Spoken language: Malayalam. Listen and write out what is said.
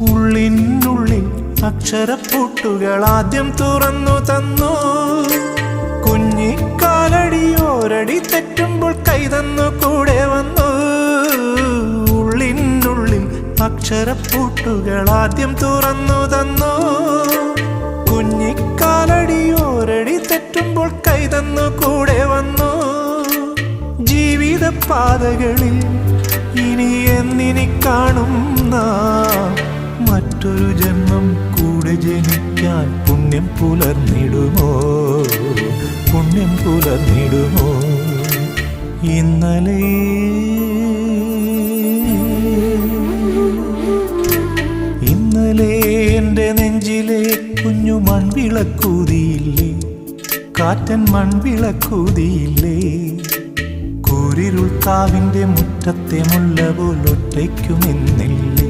ഉള്ളിനുള്ളിൽ അക്ഷരപ്പൂട്ടുകൾ ആദ്യം തുറന്നു തന്നു. കുഞ്ഞിക്കാലടിയോരടി തെറ്റുമ്പോൾ കൈതന്നു കൂടെ വന്നു. ഉള്ളിനുള്ളിൽ അക്ഷരപ്പൂട്ടുകൾ ആദ്യം തുറന്നു തന്നു. കുഞ്ഞിക്കാലടിയോരടി തെറ്റുമ്പോൾ കൈതന്നു കൂടെ വന്നു. ജീവിത പാതകളിൽ ഇനി എന്നിനി കാണും നാം മറ്റൊരു ജന്മം കൂടെ ജനിക്കാൻ പുണ്യം പുലർന്നിടുമോ, പുണ്യം പുലർന്നിടുമോ? ഇന്നലെ എൻ്റെ നെഞ്ചിലെ കുഞ്ഞു മൺവിളക്കൂതിയില്ലേ, കാറ്റൻ മൺവിളക്കൂതിയില്ലേ? കൂരിരുൾ കാവിൻ്റെ മുറ്റത്തെ മുല്ല പോലൊറ്റയ്ക്കുമെന്നില്ലേ?